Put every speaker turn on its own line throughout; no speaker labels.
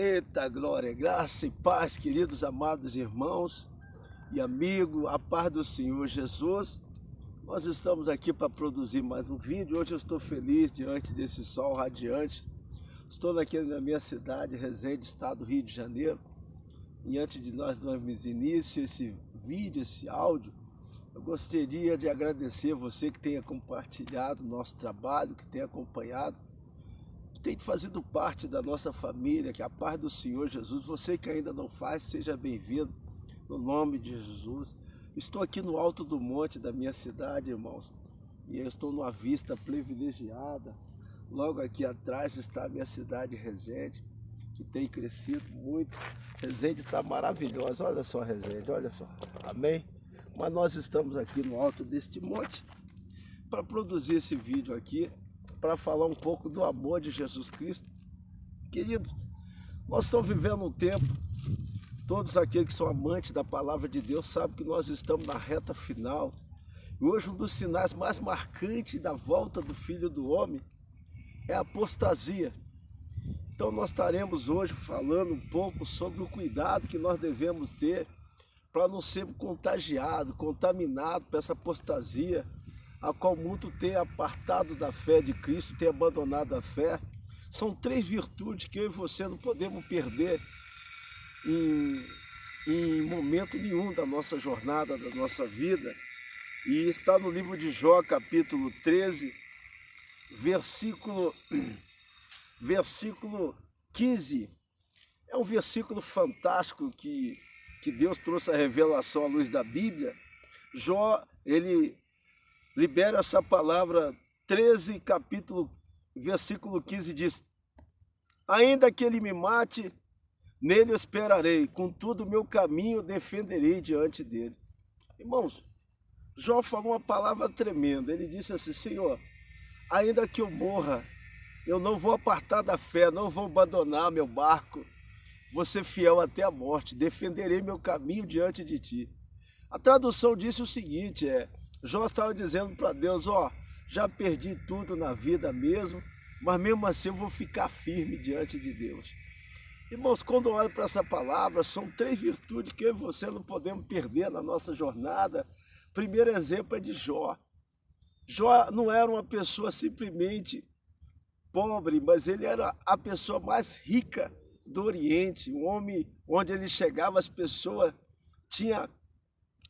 Eita glória, graça e paz, queridos amados irmãos e amigos, a paz do Senhor Jesus. Nós estamos aqui para produzir mais um vídeo. Hoje eu estou feliz diante desse sol radiante. Estou aqui na minha cidade, Resende, estado do Rio de Janeiro. E antes de nós darmos início a esse vídeo, esse áudio, eu gostaria de agradecer você que tenha compartilhado o nosso trabalho, que tenha acompanhado, que tem fazido parte da nossa família, que a paz do Senhor Jesus. Você que ainda não faz, seja bem-vindo, no nome de Jesus. Estou aqui no alto do monte da minha cidade, irmãos, e eu estou numa vista privilegiada. Logo aqui atrás está a minha cidade, Resende, que tem crescido muito. Resende está maravilhosa, olha só Resende, olha só, amém? Mas nós estamos aqui no alto deste monte para produzir esse vídeo aqui, para falar um pouco do amor de Jesus Cristo. Queridos, nós estamos vivendo um tempo, todos aqueles que são amantes da palavra de Deus sabem que nós estamos na reta final. E hoje um dos sinais mais marcantes da volta do Filho do Homem é a apostasia. Então nós estaremos hoje falando um pouco sobre o cuidado que nós devemos ter para não ser contagiado, contaminado por essa apostasia, a qual muito tem apartado da fé de Cristo, tem abandonado a fé. São três virtudes que eu e você não podemos perder em momento nenhum da nossa jornada, da nossa vida. E está no livro de Jó, capítulo 13, versículo 15. É um versículo fantástico que Deus trouxe a revelação à luz da Bíblia. Jó, ele libera essa palavra, 13, capítulo, versículo 15, diz: ainda que ele me mate, nele esperarei, contudo meu caminho defenderei diante dele. Irmãos, Jó falou uma palavra tremenda. Ele disse assim: Senhor, ainda que eu morra, eu não vou apartar da fé, não vou abandonar meu barco, vou ser fiel até a morte, defenderei meu caminho diante de ti. A tradução disse o seguinte, Jó estava dizendo para Deus: já perdi tudo na vida mesmo, mas mesmo assim eu vou ficar firme diante de Deus. Irmãos, quando eu olho para essa palavra, são três virtudes que eu e você não podemos perder na nossa jornada. Primeiro exemplo é de Jó. Jó não era uma pessoa simplesmente pobre, mas ele era a pessoa mais rica do Oriente, um homem onde ele chegava, as pessoas tinham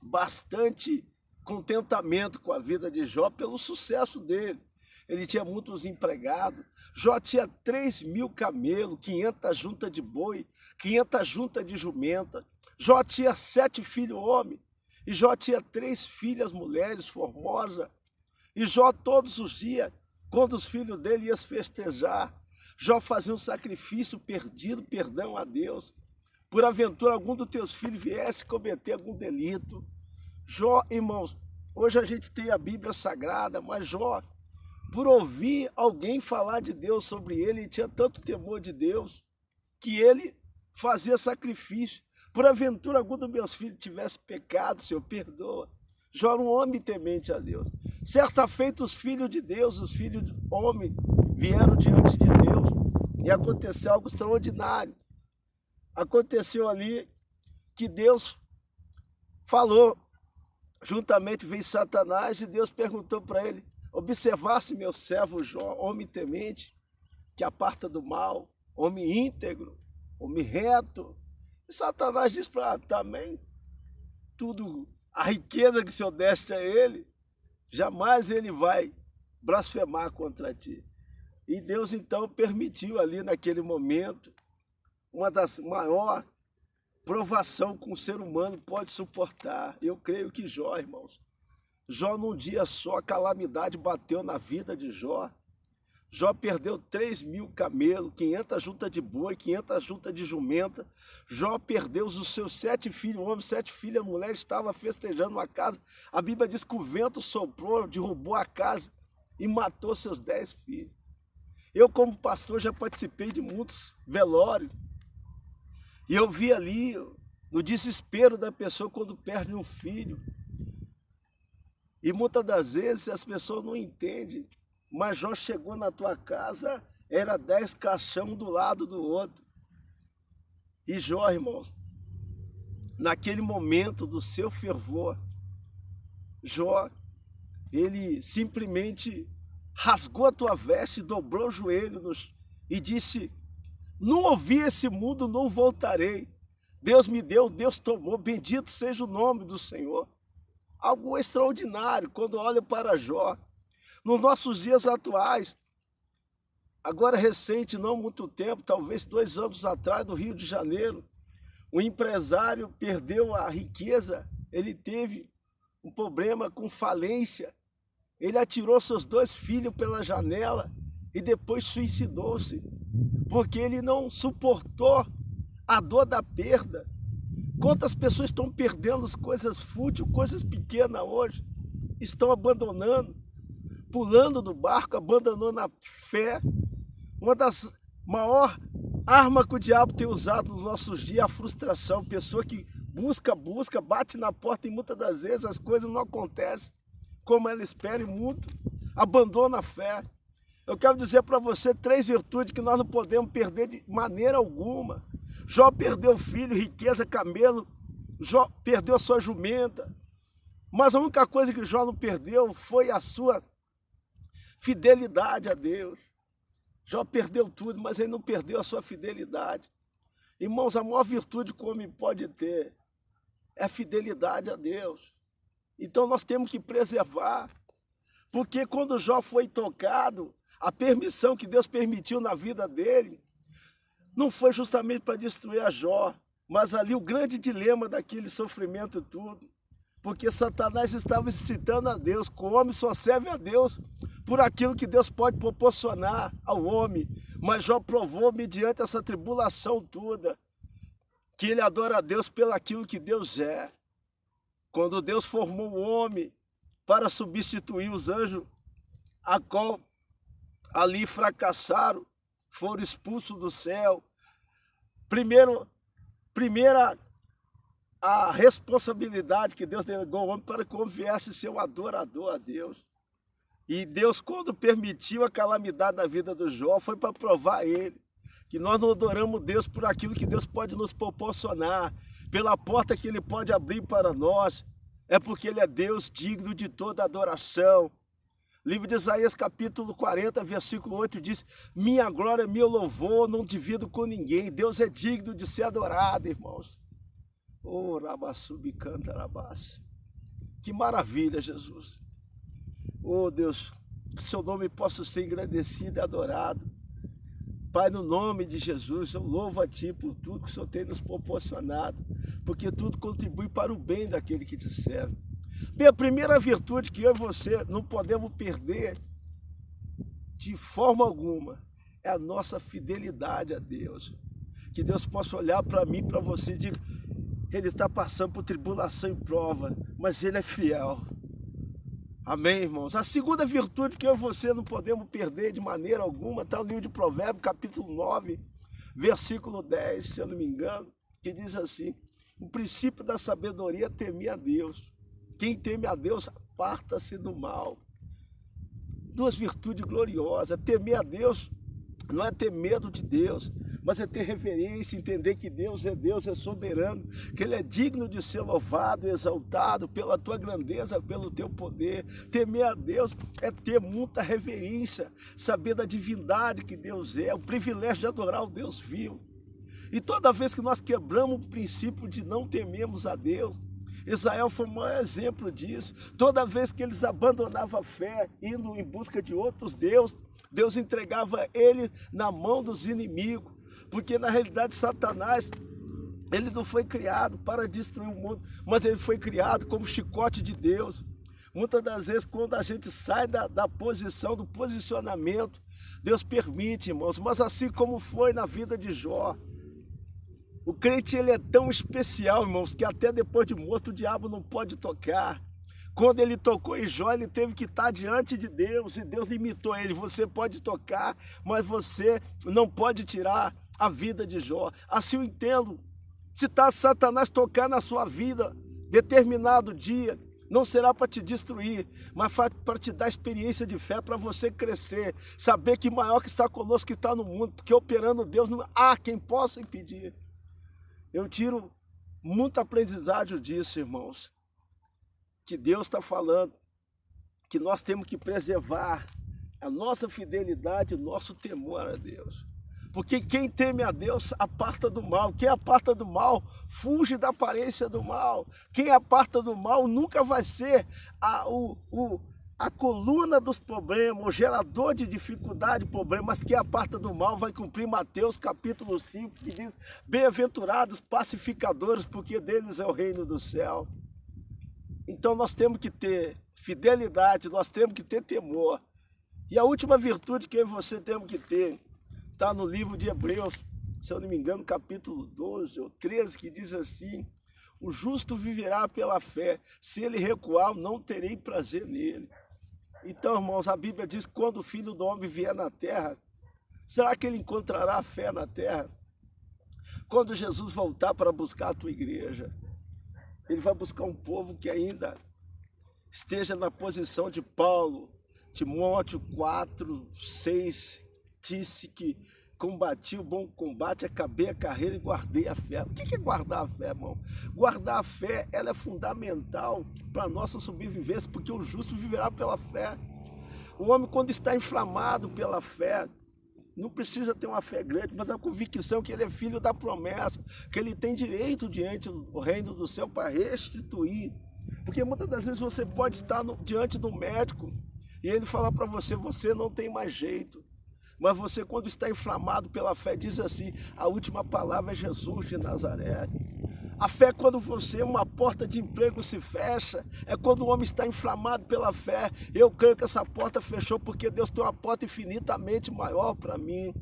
bastante contentamento com a vida de Jó pelo sucesso dele. Ele tinha muitos empregados. Jó tinha 3.000 camelos, 500 juntas de boi, 500 juntas de jumenta. Jó tinha 7 filhos homens, e Jó tinha 3 filhas mulheres formosas. E Jó todos os dias, quando os filhos dele iam festejar, Jó fazia um sacrifício pedindo perdão a Deus. Por aventura algum dos teus filhos viesse cometer algum delito. Jó, irmãos, hoje a gente tem a Bíblia Sagrada, mas Jó, por ouvir alguém falar de Deus sobre ele tinha tanto temor de Deus, que ele fazia sacrifício. Por aventura algum dos meus filhos tivesse pecado, Senhor, perdoa. Jó era um homem temente a Deus. Certa feita os filhos de Deus, os filhos de homem, vieram diante de Deus e aconteceu algo extraordinário. Aconteceu ali que Deus falou, juntamente veio Satanás e Deus perguntou para ele: observaste meu servo Jó, homem temente, que aparta do mal, homem íntegro, homem reto? E Satanás disse para também, tudo, a riqueza que o Senhor deste a ele, jamais ele vai blasfemar contra ti. E Deus então permitiu ali naquele momento uma das maiores provações que um ser humano pode suportar. Eu creio que Jó, irmãos, Jó num dia só, a calamidade bateu na vida de Jó. Jó perdeu 3.000 camelos, 500 juntas de boi, 500 juntas de jumenta. Jó perdeu os seus 7 filhos homens, 7 filhas mulheres, estava festejando uma casa. A Bíblia diz que o vento soprou, derrubou a casa e matou seus 10 filhos. Eu, como pastor, já participei de muitos velórios. E eu vi ali no desespero da pessoa quando perde um filho. E muitas das vezes as pessoas não entendem. Mas Jó chegou na tua casa, era 10 caixão do lado do outro. E Jó, irmãos, naquele momento do seu fervor, Jó, ele simplesmente rasgou a tua veste, dobrou o joelho e disse: não ouvi esse mundo, não voltarei. Deus me deu, Deus tomou, bendito seja o nome do Senhor. Algo extraordinário quando olho para Jó. Nos nossos dias atuais, agora recente, não muito tempo, talvez 2 anos atrás, no Rio de Janeiro, um empresário perdeu a riqueza, ele teve um problema com falência, ele atirou seus 2 filhos pela janela e depois suicidou-se, porque ele não suportou a dor da perda. Quantas pessoas estão perdendo as coisas fúteis, coisas pequenas hoje, estão abandonando, pulando do barco, abandonando a fé. Uma das maiores armas que o diabo tem usado nos nossos dias é a frustração. Pessoa que busca, bate na porta e muitas das vezes as coisas não acontecem como ela espera e muito abandona a fé. Eu quero dizer para você 3 virtudes que nós não podemos perder de maneira alguma. Jó perdeu filho, riqueza, camelo. Jó perdeu a sua jumenta. Mas a única coisa que Jó não perdeu foi a sua fidelidade a Deus. Jó perdeu tudo, mas ele não perdeu a sua fidelidade. Irmãos, a maior virtude que o homem pode ter é a fidelidade a Deus. Então nós temos que preservar. Porque quando Jó foi tocado, a permissão que Deus permitiu na vida dele não foi justamente para destruir a Jó, mas ali o grande dilema daquele sofrimento e tudo. Porque Satanás estava excitando a Deus, que o homem só serve a Deus por aquilo que Deus pode proporcionar ao homem. Mas Jó provou, mediante essa tribulação toda, que ele adora a Deus pelo aquilo que Deus é. Quando Deus formou o homem para substituir os anjos, a qual ali fracassaram, foram expulsos do céu. Primeira a responsabilidade que Deus delegou ao homem para que o homem viesse ser um adorador a Deus. E Deus, quando permitiu a calamidade na vida do Jó, foi para provar a ele que nós não adoramos Deus por aquilo que Deus pode nos proporcionar, pela porta que Ele pode abrir para nós, é porque Ele é Deus digno de toda adoração. Livro de Isaías, capítulo 40, versículo 8, diz: minha glória, meu louvor, não divido com ninguém. Deus é digno de ser adorado, irmãos. Oh, rabassubi canta rabassa. Que maravilha, Jesus. Oh, Deus, que seu nome possa ser engrandecido e adorado. Pai, no nome de Jesus, eu louvo a Ti por tudo que o Senhor tem nos proporcionado, porque tudo contribui para o bem daquele que te serve. Bem, a primeira virtude que eu e você não podemos perder de forma alguma é a nossa fidelidade a Deus. Que Deus possa olhar para mim, para você e diga: ele está passando por tribulação e prova, mas ele é fiel. Amém, irmãos? A segunda virtude que eu e você não podemos perder de maneira alguma está no livro de Provérbios, capítulo 9, versículo 10, se eu não me engano, que diz assim: o princípio da sabedoria é temer a Deus. Quem teme a Deus, aparta-se do mal. 2 virtudes gloriosas. Temer a Deus não é ter medo de Deus, mas é ter reverência, entender que Deus, é soberano, que Ele é digno de ser louvado e exaltado pela tua grandeza, pelo teu poder. Temer a Deus é ter muita reverência, saber da divindade que Deus é, o privilégio de adorar o Deus vivo. E toda vez que nós quebramos o princípio de não temermos a Deus, Israel foi o maior exemplo disso. Toda vez que eles abandonavam a fé, indo em busca de outros deuses, Deus entregava ele na mão dos inimigos. Porque na realidade Satanás, ele não foi criado para destruir o mundo, mas ele foi criado como chicote de Deus. Muitas das vezes, quando a gente sai da posição, do posicionamento, Deus permite, irmãos. Mas assim como foi na vida de Jó, o crente, ele é tão especial, irmãos, que até depois de morto o diabo não pode tocar. Quando ele tocou em Jó, ele teve que estar diante de Deus, e Deus limitou ele: você pode tocar, mas você não pode tirar a vida de Jó. Assim eu entendo: se Satanás tocar na sua vida, determinado dia, não será para te destruir, mas para te dar experiência de fé, para você crescer, saber que maior que está conosco que está no mundo, porque operando Deus não há quem possa impedir. Eu tiro muito aprendizado disso, irmãos, que Deus está falando, que nós temos que preservar a nossa fidelidade, o nosso temor a Deus. Porque quem teme a Deus aparta do mal. Quem aparta do mal, fuge da aparência do mal. Quem aparta do mal nunca vai ser a coluna dos problemas, o gerador de dificuldade, problemas. Quem aparta do mal vai cumprir Mateus capítulo 5, que diz: bem-aventurados pacificadores, porque deles é o reino do céu. Então nós temos que ter fidelidade, nós temos que ter temor. E a última virtude que eu e você temos que ter está no livro de Hebreus, se eu não me engano, capítulo 12 ou 13, que diz assim: o justo viverá pela fé, se ele recuar, não terei prazer nele. Então, irmãos, a Bíblia diz que quando o Filho do Homem vier na terra, será que ele encontrará fé na terra? Quando Jesus voltar para buscar a tua igreja, ele vai buscar um povo que ainda esteja na posição de Paulo. Timóteo 4, 6 disse que combati o bom combate, acabei a carreira e guardei a fé. O que é guardar a fé, irmão? Guardar a fé, ela é fundamental para a nossa sobrevivência, porque o justo viverá pela fé. O homem, quando está inflamado pela fé, não precisa ter uma fé grande, mas a convicção que ele é filho da promessa, que ele tem direito diante do reino do céu para restituir. Porque muitas das vezes você pode estar diante do médico e ele falar para você: você não tem mais jeito. Mas você, quando está inflamado pela fé, diz assim: a última palavra é Jesus de Nazaré. A fé, quando uma porta de emprego se fecha, é quando o homem está inflamado pela fé. Eu creio que essa porta fechou porque Deus tem uma porta infinitamente maior para mim.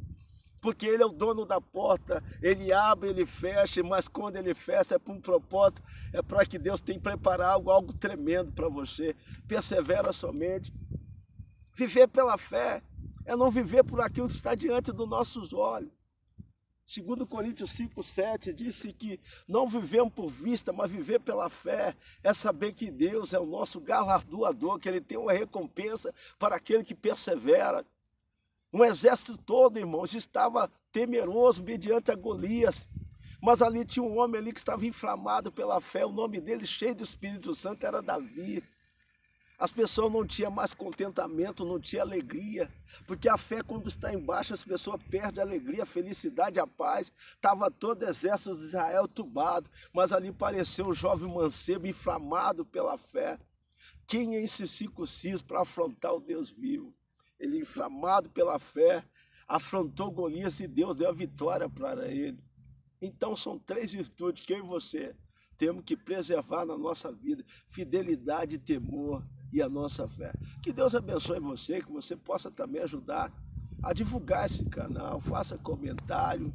Porque Ele é o dono da porta, Ele abre, Ele fecha, mas quando Ele fecha é para um propósito, é para que Deus tenha preparado algo tremendo para você. Persevera somente. Viver pela fé é não viver por aquilo que está diante dos nossos olhos. 2 Coríntios 5, 7 disse que não vivemos por vista, mas viver pela fé é saber que Deus é o nosso galardoador, que Ele tem uma recompensa para aquele que persevera. Um exército todo, irmãos, estava temeroso mediante a Golias, mas ali tinha um homem ali que estava inflamado pela fé, o nome dele, cheio do Espírito Santo, era Davi. As pessoas não tinham mais contentamento, não tinham alegria, porque a fé, quando está embaixo, as pessoas perdem a alegria, a felicidade, a paz. Estava todo o exército de Israel tubado, mas ali apareceu um jovem mancebo, inflamado pela fé. Quem é esse circunciso para afrontar o Deus vivo? Ele, inflamado pela fé, afrontou Golias e Deus deu a vitória para ele. Então são 3 virtudes que eu e você temos que preservar na nossa vida: fidelidade, temor e a nossa fé. Que Deus abençoe você, que você possa também ajudar a divulgar esse canal, faça comentário,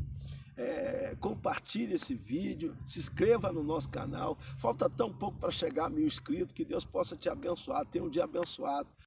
compartilhe esse vídeo, se inscreva no nosso canal. Falta tão pouco para chegar a 1000 inscritos, que Deus possa te abençoar. Tenha um dia abençoado.